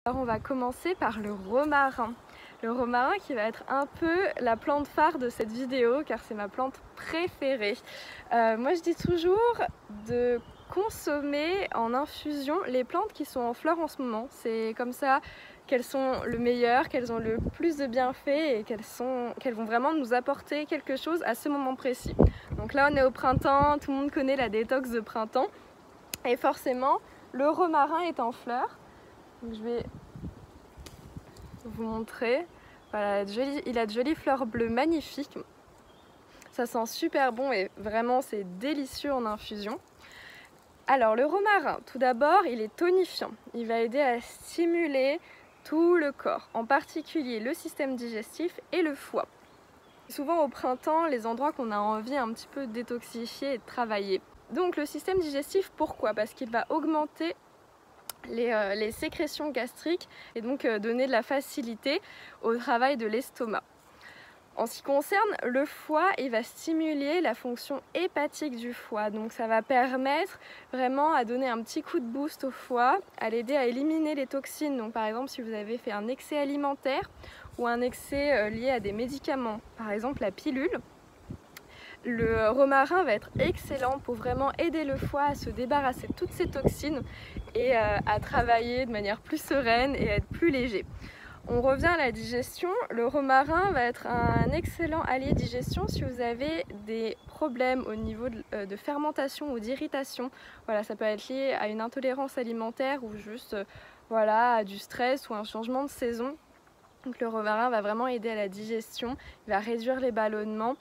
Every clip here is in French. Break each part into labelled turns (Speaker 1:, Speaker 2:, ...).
Speaker 1: Alors on va commencer par le romarin. Le romarin qui va être un peu la plante phare de cette vidéo car c'est ma plante préférée. Moi je dis toujours de consommer en infusion les plantes qui sont en fleurs en ce moment. C'est comme ça qu'elles sont le meilleur, qu'elles ont le plus de bienfaits et qu'elles vont vraiment nous apporter quelque chose à ce moment précis. Donc là on est au printemps, tout le monde connaît la détox de printemps et forcément le romarin est en fleurs. Donc je vais vous montrer. Voilà, il a de jolies fleurs bleues magnifiques. Ça sent super bon et vraiment c'est délicieux en infusion. Alors le romarin, tout d'abord, il est tonifiant. Il va aider à stimuler tout le corps, en particulier le système digestif et le foie. Souvent au printemps, les endroits qu'on a envie un petit peu de détoxifier et de travailler. Donc le système digestif, pourquoi? Parce qu'il va augmenter les sécrétions gastriques et donc donner de la facilité au travail de l'estomac. En ce qui concerne le foie, il va stimuler la fonction hépatique du foie, donc ça va permettre vraiment à donner un petit coup de boost au foie, à l'aider à éliminer les toxines. Donc par exemple si vous avez fait un excès alimentaire ou un excès lié à des médicaments, par exemple la pilule, le romarin va être excellent pour vraiment aider le foie à se débarrasser de toutes ces toxines et à travailler de manière plus sereine et à être plus léger. On revient à la digestion. Le romarin va être un excellent allié digestion si vous avez des problèmes au niveau de fermentation ou d'irritation. Voilà, ça peut être lié à une intolérance alimentaire ou juste voilà, à du stress ou un changement de saison. Donc le romarin va vraiment aider à la digestion, il va réduire les ballonnements.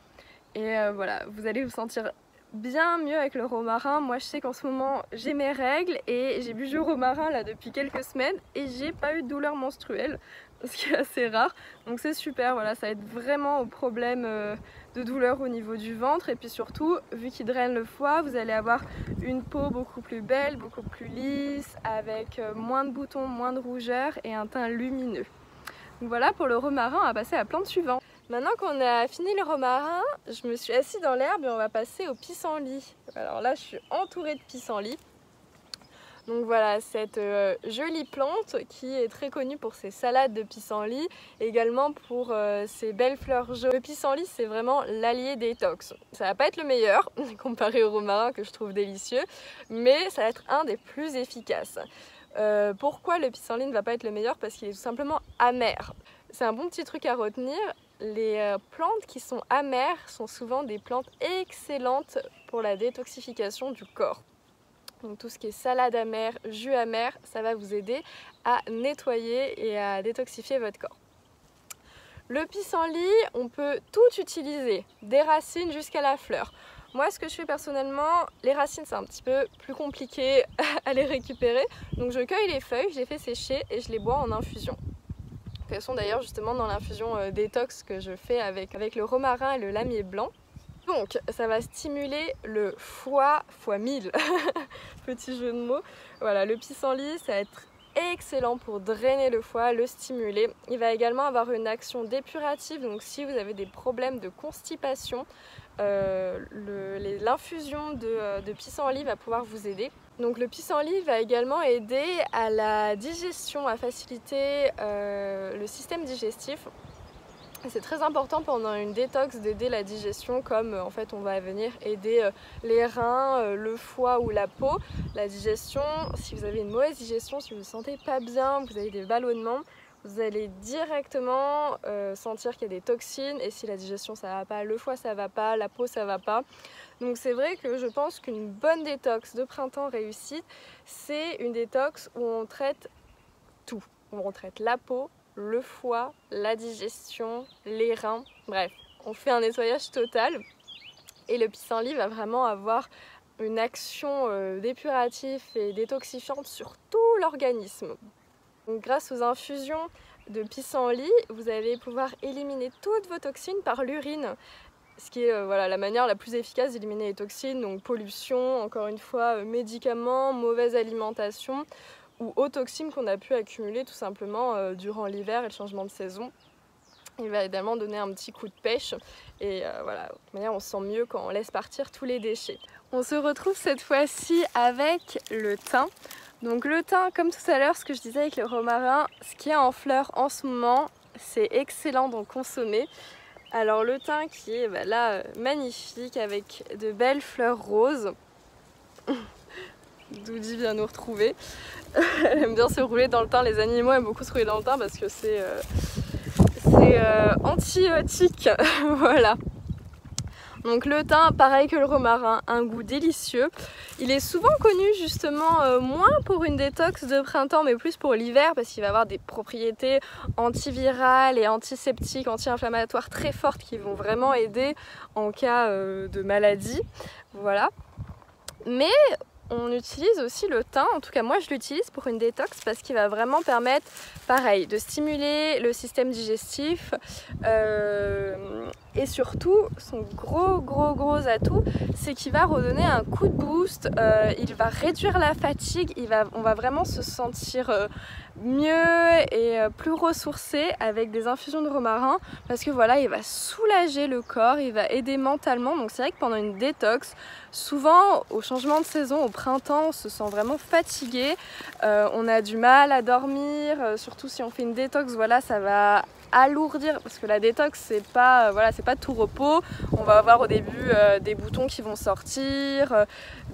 Speaker 1: Et voilà, vous allez vous sentir bien mieux avec le romarin. Moi je sais qu'en ce moment j'ai mes règles et j'ai bu du romarin là depuis quelques semaines et j'ai pas eu de douleur menstruelle, ce qui est assez rare. Donc c'est super, voilà, ça aide vraiment au problème de douleur au niveau du ventre. Et puis surtout, vu qu'il draine le foie, vous allez avoir une peau beaucoup plus belle, beaucoup plus lisse, avec moins de boutons, moins de rougeur et un teint lumineux. Donc voilà pour le romarin, on va passer à la plante suivante. Maintenant qu'on a fini le romarin, je me suis assise dans l'herbe et on va passer au pissenlit. Alors là, je suis entourée de pissenlit. Donc voilà, cette jolie plante qui est très connue pour ses salades de pissenlit, également pour ses belles fleurs jaunes. Le pissenlit, c'est vraiment l'allié détox. Ça va pas être le meilleur comparé au romarin que je trouve délicieux, mais ça va être un des plus efficaces. Pourquoi le pissenlit ne va pas être le meilleur? Parce qu'il est tout simplement amer. C'est un bon petit truc à retenir. Les plantes qui sont amères sont souvent des plantes excellentes pour la détoxification du corps. Donc tout ce qui est salade amère, jus amer, ça va vous aider à nettoyer et à détoxifier votre corps. Le pissenlit, on peut tout utiliser, des racines jusqu'à la fleur. Moi, ce que je fais personnellement, les racines, c'est un petit peu plus compliqué à les récupérer. Donc je cueille les feuilles, je les fais sécher et je les bois en infusion. Elles sont d'ailleurs justement dans l'infusion détox que je fais avec le romarin et le lamier blanc. Donc ça va stimuler le foie x 1000, petit jeu de mots. Voilà, le pissenlit, ça va être excellent pour drainer le foie, le stimuler. Il va également avoir une action dépurative, donc si vous avez des problèmes de constipation, l'infusion de pissenlit va pouvoir vous aider. Donc le pissenlit va également aider à la digestion, à faciliter le système digestif. C'est très important pendant une détox d'aider la digestion, comme en fait on va venir aider les reins, le foie ou la peau. La digestion, si vous avez une mauvaise digestion, si vous ne vous sentez pas bien, vous avez des ballonnements, vous allez directement sentir qu'il y a des toxines, et si la digestion ça va pas, le foie ça va pas, la peau ça va pas. Donc c'est vrai que je pense qu'une bonne détox de printemps réussie, c'est une détox où on traite tout. On traite la peau, le foie, la digestion, les reins, bref, on fait un nettoyage total. Et le pissenlit va vraiment avoir une action dépurative et détoxifiante sur tout l'organisme. Grâce aux infusions de pissenlit, vous allez pouvoir éliminer toutes vos toxines par l'urine. Ce qui est voilà, la manière la plus efficace d'éliminer les toxines, donc pollution, encore une fois, médicaments, mauvaise alimentation ou aux toxines qu'on a pu accumuler tout simplement durant l'hiver et le changement de saison. Il va également donner un petit coup de pêche et voilà, de toute manière on se sent mieux quand on laisse partir tous les déchets. On se retrouve cette fois-ci avec le thym. Donc le thym, comme tout à l'heure, ce que je disais avec le romarin, ce qui est en fleurs en ce moment, c'est excellent d'en consommer. Alors le thym qui est là magnifique avec de belles fleurs roses. Doudi vient nous retrouver. Elle aime bien se rouler dans le thym, les animaux aiment beaucoup se rouler dans le thym parce que c'est antibiotique. Voilà. Donc le thym, pareil que le romarin, un goût délicieux. Il est souvent connu justement moins pour une détox de printemps mais plus pour l'hiver parce qu'il va avoir des propriétés antivirales et antiseptiques, anti-inflammatoires très fortes qui vont vraiment aider en cas de maladie. Voilà. Mais on utilise aussi le thym, en tout cas moi je l'utilise pour une détox parce qu'il va vraiment permettre, pareil, de stimuler le système digestif et surtout son gros atout, c'est qu'il va redonner un coup de boost, il va réduire la fatigue, on va vraiment se sentir mieux et plus ressourcé avec des infusions de romarin parce que voilà, il va soulager le corps, il va aider mentalement. Donc c'est vrai que pendant une détox, souvent au changement de saison, au printemps, on se sent vraiment fatigué, on a du mal à dormir, surtout si on fait une détox, voilà, ça va alourdir parce que la détox c'est pas tout repos. On va avoir au début des boutons qui vont sortir,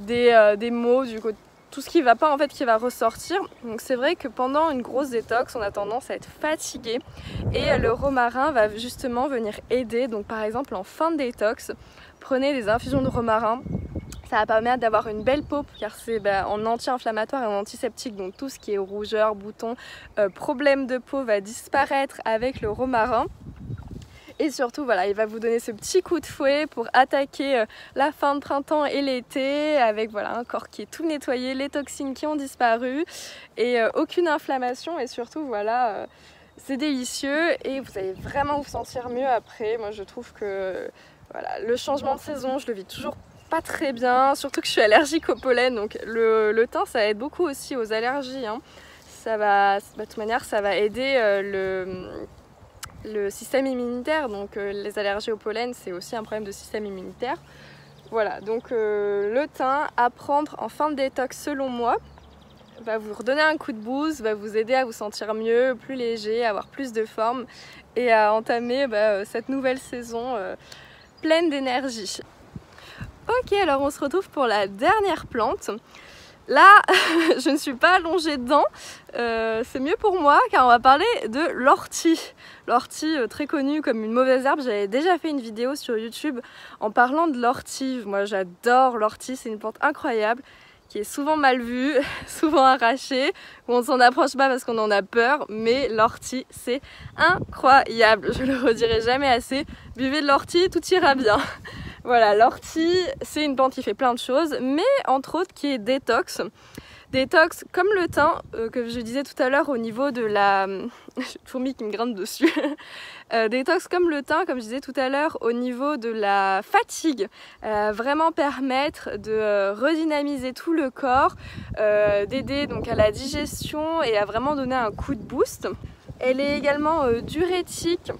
Speaker 1: des maux du côté, tout ce qui va pas en fait qui va ressortir. Donc c'est vrai que pendant une grosse détox on a tendance à être fatigué et le romarin va justement venir aider. Donc par exemple en fin de détox, prenez des infusions de romarin. Ça va permettre d'avoir une belle peau car c'est en anti-inflammatoire et en antiseptique, donc tout ce qui est rougeur, boutons, problème de peau va disparaître avec le romarin. Et surtout voilà, il va vous donner ce petit coup de fouet pour attaquer la fin de printemps et l'été avec voilà, un corps qui est tout nettoyé, les toxines qui ont disparu et aucune inflammation et surtout voilà, c'est délicieux et vous allez vraiment vous sentir mieux après. Moi je trouve que voilà, le changement de saison, je le vis toujours pas très bien, surtout que je suis allergique au pollen, donc le thym ça aide beaucoup aussi aux allergies, hein. Ça va, de toute manière ça va aider le système immunitaire, donc les allergies au pollen c'est aussi un problème de système immunitaire. Voilà, donc le thym à prendre en fin de détox selon moi va vous redonner un coup de boost, va vous aider à vous sentir mieux, plus léger, à avoir plus de forme et à entamer cette nouvelle saison pleine d'énergie. Ok, alors on se retrouve pour la dernière plante. Là, je ne suis pas allongée dedans, c'est mieux pour moi car on va parler de l'ortie. L'ortie très connue comme une mauvaise herbe, j'avais déjà fait une vidéo sur YouTube en parlant de l'ortie. Moi j'adore l'ortie, c'est une plante incroyable qui est souvent mal vue, souvent arrachée, où on ne s'en approche pas parce qu'on en a peur, mais l'ortie c'est incroyable, je le redirai jamais assez, buvez de l'ortie, tout ira bien. Voilà, l'ortie, c'est une plante qui fait plein de choses, mais entre autres qui est détox. Détox comme le thym, que je disais tout à l'heure au niveau de la... J'ai une fourmi qui me grimpe dessus. Détox comme le thym, comme je disais tout à l'heure, au niveau de la fatigue. Vraiment permettre de redynamiser tout le corps, d'aider donc à la digestion et à vraiment donner un coup de boost. Elle est également diurétique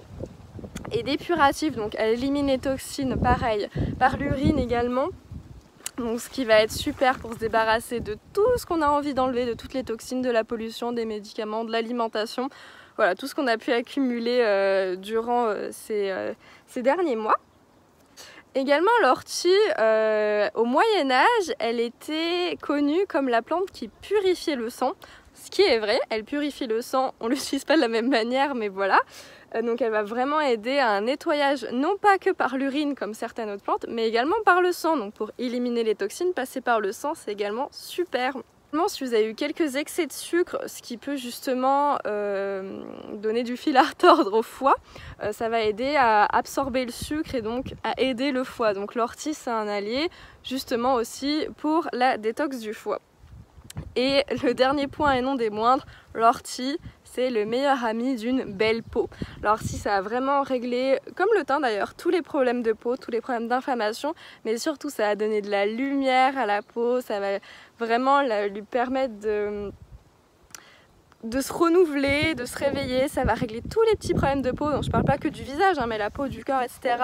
Speaker 1: et dépuratif, donc elle élimine les toxines, pareil, par l'urine également. Donc ce qui va être super pour se débarrasser de tout ce qu'on a envie d'enlever, de toutes les toxines, de la pollution, des médicaments, de l'alimentation. Voilà, tout ce qu'on a pu accumuler durant ces derniers mois. Également l'ortie, au Moyen-Âge, elle était connue comme la plante qui purifiait le sang. Ce qui est vrai, elle purifie le sang, on ne l'utilise pas de la même manière, mais voilà. Donc elle va vraiment aider à un nettoyage, non pas que par l'urine comme certaines autres plantes, mais également par le sang. Donc pour éliminer les toxines, passer par le sang, c'est également super. Si vous avez eu quelques excès de sucre, ce qui peut justement donner du fil à retordre au foie, ça va aider à absorber le sucre et donc à aider le foie. Donc l'ortie, c'est un allié justement aussi pour la détox du foie. Et le dernier point et non des moindres, l'ortie, c'est le meilleur ami d'une belle peau. L'ortie, ça va vraiment régler, comme le thym d'ailleurs, tous les problèmes de peau, tous les problèmes d'inflammation, mais surtout ça va donner de la lumière à la peau, ça va vraiment lui permettre de se renouveler, de se réveiller. Ça va régler tous les petits problèmes de peau. Donc je parle pas que du visage, hein, mais la peau, du corps, etc.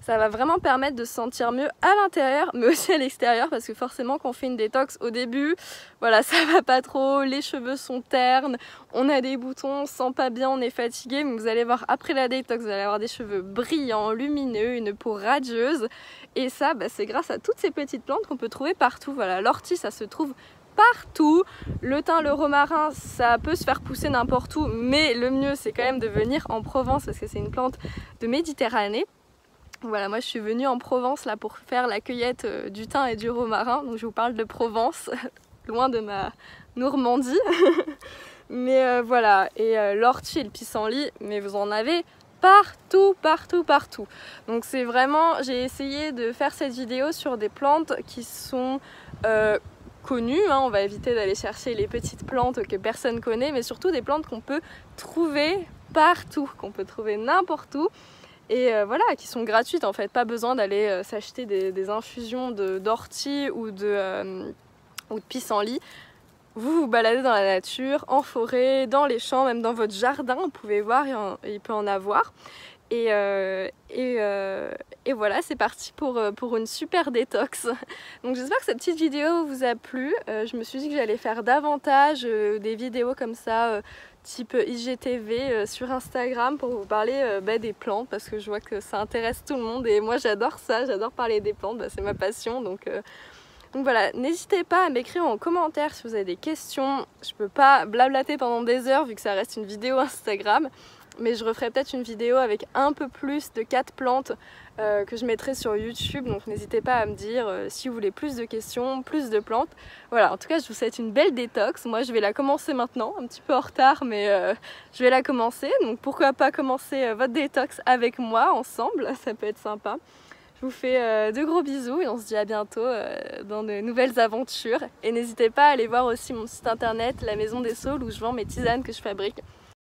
Speaker 1: Ça va vraiment permettre de se sentir mieux à l'intérieur, mais aussi à l'extérieur, parce que forcément quand on fait une détox au début, voilà, ça va pas trop, les cheveux sont ternes, on a des boutons, on se sent pas bien, on est fatigué, mais vous allez voir après la détox, vous allez avoir des cheveux brillants, lumineux, une peau radieuse, et ça, c'est grâce à toutes ces petites plantes qu'on peut trouver partout. Voilà, l'ortie, ça se trouve partout. Le thym, le romarin, ça peut se faire pousser n'importe où, mais le mieux c'est quand même de venir en Provence parce que c'est une plante de Méditerranée. Voilà, moi je suis venue en Provence là pour faire la cueillette du thym et du romarin, donc je vous parle de Provence, loin de ma Normandie. Mais voilà, et l'ortie et le pissenlit, mais vous en avez partout, partout, partout. Donc c'est vraiment, j'ai essayé de faire cette vidéo sur des plantes qui sont connues, hein. On va éviter d'aller chercher les petites plantes que personne connaît, mais surtout des plantes qu'on peut trouver partout, qu'on peut trouver n'importe où. Et voilà, qui sont gratuites en fait, pas besoin d'aller s'acheter des infusions d'ortie ou de pissenlit. Vous vous baladez dans la nature, en forêt, dans les champs, même dans votre jardin, vous pouvez voir, il peut en avoir. Et voilà, c'est parti pour une super détox. Donc j'espère que cette petite vidéo vous a plu. Je me suis dit que j'allais faire davantage des vidéos comme ça, type IGTV sur Instagram pour vous parler des plantes, parce que je vois que ça intéresse tout le monde et moi j'adore ça, j'adore parler des plantes, c'est ma passion. Donc voilà, n'hésitez pas à m'écrire en commentaire si vous avez des questions. Je peux pas blablater pendant des heures vu que ça reste une vidéo Instagram, mais je referai peut-être une vidéo avec un peu plus de 4 plantes que je mettrai sur YouTube. Donc n'hésitez pas à me dire si vous voulez plus de questions, plus de plantes. Voilà, en tout cas je vous souhaite une belle détox. Moi je vais la commencer maintenant, un petit peu en retard, mais je vais la commencer. Donc pourquoi pas commencer votre détox avec moi ensemble, ça peut être sympa. Je vous fais de gros bisous et on se dit à bientôt dans de nouvelles aventures. Et n'hésitez pas à aller voir aussi mon site internet, La Maison des Saules, où je vends mes tisanes que je fabrique.